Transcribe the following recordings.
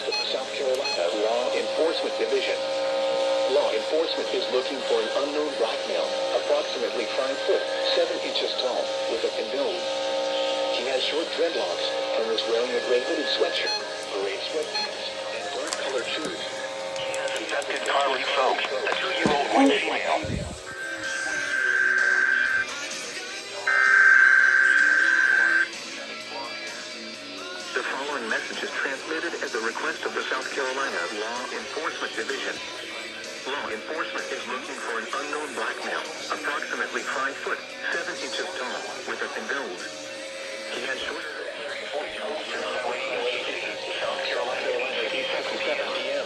of the South Carolina Law Enforcement Division. Law enforcement is looking for an unknown black male, approximately 5 foot, 7 inches tall, with a thin build. He has short dreadlocks and was wearing a gray hooded sweatshirt, gray sweatpants, and dark-colored shoes. Abducted Carly Folk, a 2-year-old white female. The following message is transmitted at the request of the South Carolina Law Enforcement Division. Law enforcement is looking for an unknown black male, approximately 5 foot, 7 inches tall, with a thin build. He has short South Carolina, 8:57 p.m.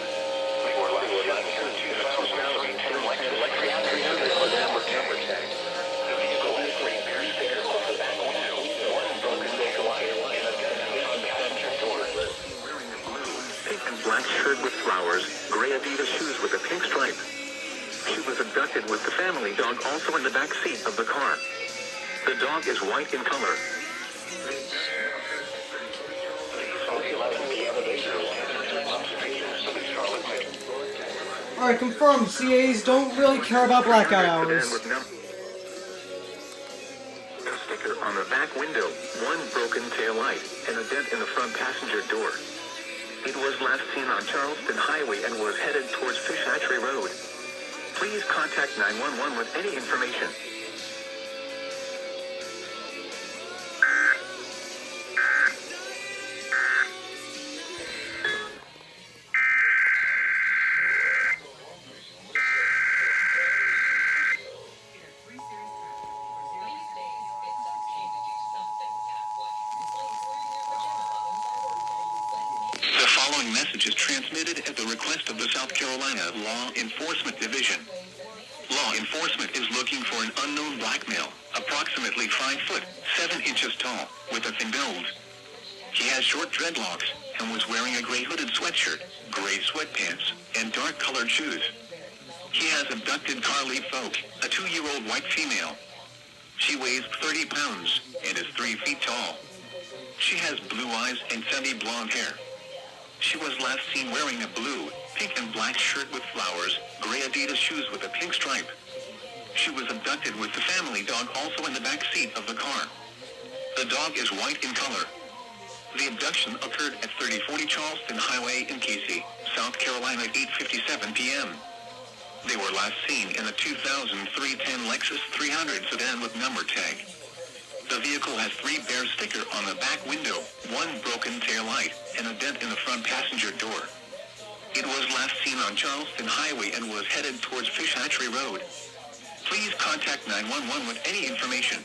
We were last seen in 2010 Lexus 300 with number tag. The vehicle has 3 bare stickers on the back window, 1 broken vehicle light, and a gun on the passenger door. Wearing a blue, pink and black shirt with flowers, gray Adidas shoes with a pink stripe. She was abducted with the family dog also in the back seat of the car. The dog is white in color. Alright, confirmed. CAs don't really care about blackout hours. A sticker on the back window, 1 broken tail light, and a dent in the front passenger door. It was last seen on Charleston Highway and was headed towards Fish Hatchery Road. Please contact 911 with any information. The following message is transmitted at the request of the South Carolina Law Enforcement Division. Law enforcement is looking for an unknown black male, approximately 5 foot, 7 inches tall, with a thin build. He has short dreadlocks and was wearing a gray hooded sweatshirt, gray sweatpants, and dark-colored shoes. He has abducted Carly Folk, a 2-year-old white female. She weighs 30 pounds and is 3 feet tall. She has blue eyes and sandy blonde hair. She was last seen wearing a blue, pink and black shirt with flowers, gray Adidas shoes with a pink stripe. She was abducted with the family dog also in the back seat of the car. The dog is white in color. The abduction occurred at 3040 Charleston Highway in Casey, South Carolina at 8:57 p.m. They were last seen in a 2003-10 Lexus 300 sedan with number tag. The vehicle has 3 bare sticker on the back window, 1 broken tail light, and a dent in the front passenger door. It was last seen on Charleston Highway and was headed towards Fish Hatchery Road. Please contact 911 with any information.